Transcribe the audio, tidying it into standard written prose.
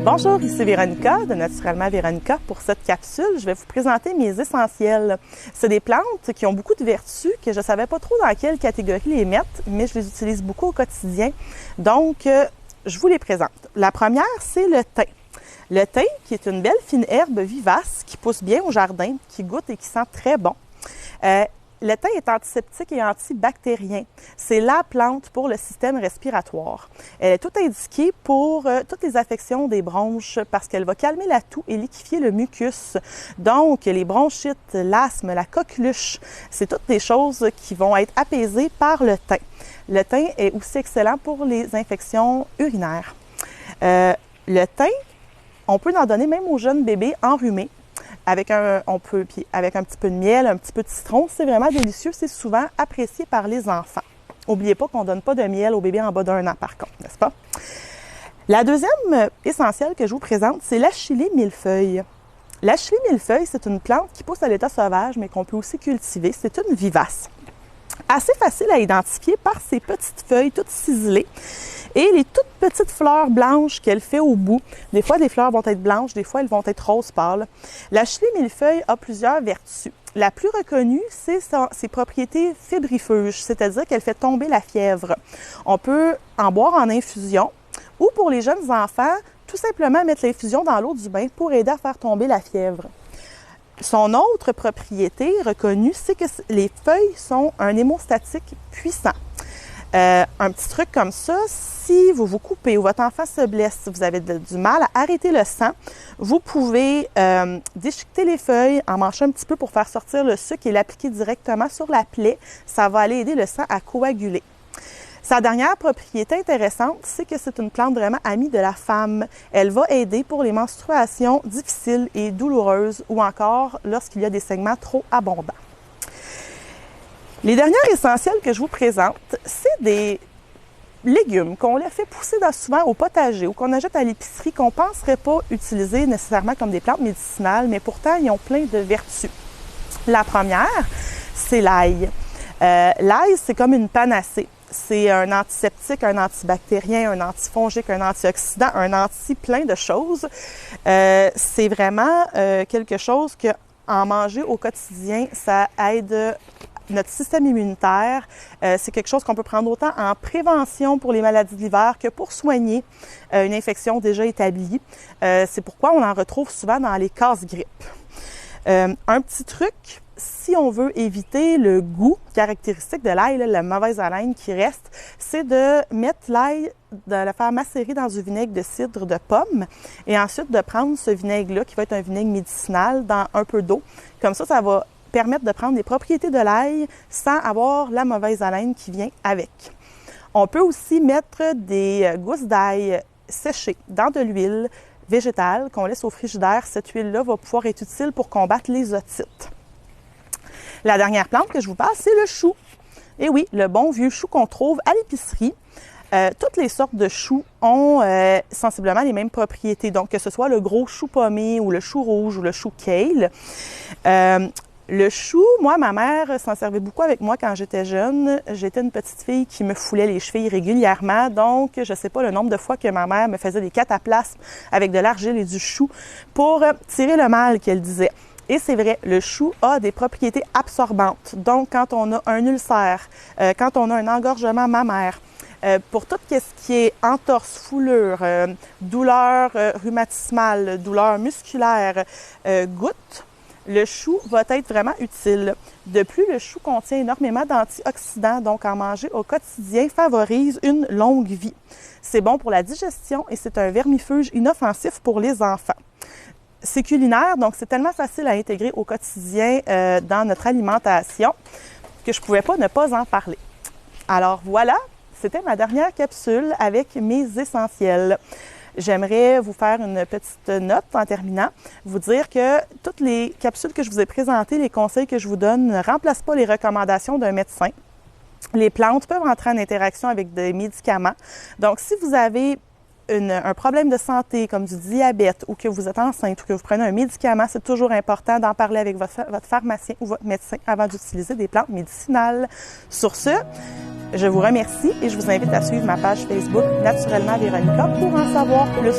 Bonjour, ici Véronica de Naturellement Véronica. Pour cette capsule, je vais vous présenter mes essentiels. C'est des plantes qui ont beaucoup de vertus, que je ne savais pas trop dans quelle catégorie les mettre, mais je les utilise beaucoup au quotidien. Donc, je vous les présente. La première, c'est le thym. Le thym, qui est une belle fine herbe vivace, qui pousse bien au jardin, qui goûte et qui sent très bon. Le thym est antiseptique et antibactérien. C'est la plante pour le système respiratoire. Elle est toute indiquée pour toutes les affections des bronches parce qu'elle va calmer la toux et liquéfier le mucus. Donc, les bronchites, l'asthme, la coqueluche, c'est toutes des choses qui vont être apaisées par le thym. Le thym est aussi excellent pour les infections urinaires. Le thym, on peut en donner même aux jeunes bébés enrhumés. Avec un petit peu de miel, un petit peu de citron, c'est vraiment délicieux. C'est souvent apprécié par les enfants. N'oubliez pas qu'on ne donne pas de miel aux bébés en bas d'1 an, par contre, n'est-ce pas? La deuxième essentielle que je vous présente, c'est l'achillée millefeuille. L'achillée millefeuille, c'est une plante qui pousse à l'état sauvage, mais qu'on peut aussi cultiver. C'est une vivace. Assez facile à identifier par ses petites feuilles toutes ciselées et les toutes petites fleurs blanches qu'elle fait au bout. Des fois, les fleurs vont être blanches, des fois, elles vont être rose pâle. L'achillée millefeuille a plusieurs vertus. La plus reconnue, c'est ses propriétés fébrifuges, c'est-à-dire qu'elle fait tomber la fièvre. On peut en boire en infusion ou pour les jeunes enfants, tout simplement mettre l'infusion dans l'eau du bain pour aider à faire tomber la fièvre. Son autre propriété reconnue, c'est que les feuilles sont un hémostatique puissant. Un petit truc comme ça, si vous vous coupez ou votre enfant se blesse, vous avez du mal à arrêter le sang, vous pouvez déchiqueter les feuilles, en mâcher un petit peu pour faire sortir le sucre et l'appliquer directement sur la plaie. Ça va aller aider le sang à coaguler. Sa dernière propriété intéressante, c'est que c'est une plante vraiment amie de la femme. Elle va aider pour les menstruations difficiles et douloureuses ou encore lorsqu'il y a des saignements trop abondants. Les dernières essentielles que je vous présente, c'est des légumes qu'on fait pousser souvent au potager ou qu'on achète à l'épicerie qu'on ne penserait pas utiliser nécessairement comme des plantes médicinales, mais pourtant, ils ont plein de vertus. La première, c'est l'ail. L'ail, c'est comme une panacée. C'est un antiseptique, un antibactérien, un antifongique, un antioxydant, un anti-plein de choses. C'est vraiment quelque chose que en manger au quotidien, ça aide notre système immunitaire. C'est quelque chose qu'on peut prendre autant en prévention pour les maladies de l'hiver que pour soigner une infection déjà établie. C'est pourquoi on en retrouve souvent dans les casse-grippe. Un petit truc, si on veut éviter le goût caractéristique de l'ail, la mauvaise haleine qui reste, c'est de mettre l'ail, de la faire macérer dans du vinaigre de cidre de pomme et ensuite de prendre ce vinaigre-là, qui va être un vinaigre médicinal, dans un peu d'eau. Comme ça va permettre de prendre les propriétés de l'ail sans avoir la mauvaise haleine qui vient avec. On peut aussi mettre des gousses d'ail séchées dans de l'huile végétale qu'on laisse au frigidaire. Cette huile-là va pouvoir être utile pour combattre les otites. La dernière plante que je vous parle, c'est le chou. Et oui, le bon vieux chou qu'on trouve à l'épicerie. Toutes les sortes de choux ont sensiblement les mêmes propriétés. Donc, que ce soit le gros chou pommé ou le chou rouge ou le chou kale. Le chou, moi, ma mère s'en servait beaucoup avec moi quand j'étais jeune. J'étais une petite fille qui me foulait les chevilles régulièrement. Donc, je ne sais pas le nombre de fois que ma mère me faisait des cataplasmes avec de l'argile et du chou pour tirer le mal qu'elle disait. Et c'est vrai, le chou a des propriétés absorbantes. Donc, quand on a un ulcère, quand on a un engorgement mammaire, pour tout ce qui est entorse, foulure, douleur rhumatismale, douleur musculaire, goutte, le chou va être vraiment utile. De plus, le chou contient énormément d'antioxydants, donc en manger au quotidien favorise une longue vie. C'est bon pour la digestion et c'est un vermifuge inoffensif pour les enfants. C'est culinaire, donc c'est tellement facile à intégrer au quotidien dans notre alimentation que je ne pouvais pas ne pas en parler. Alors voilà, c'était ma dernière capsule avec mes essentiels. J'aimerais vous faire une petite note en terminant, vous dire que toutes les capsules que je vous ai présentées, les conseils que je vous donne ne remplacent pas les recommandations d'un médecin. Les plantes peuvent entrer en interaction avec des médicaments. Donc, si vous avez un problème de santé comme du diabète ou que vous êtes enceinte ou que vous prenez un médicament, c'est toujours important d'en parler avec votre pharmacien ou votre médecin avant d'utiliser des plantes médicinales. Sur ce, je vous remercie et je vous invite à suivre ma page Facebook Naturellement Véronica pour en savoir plus.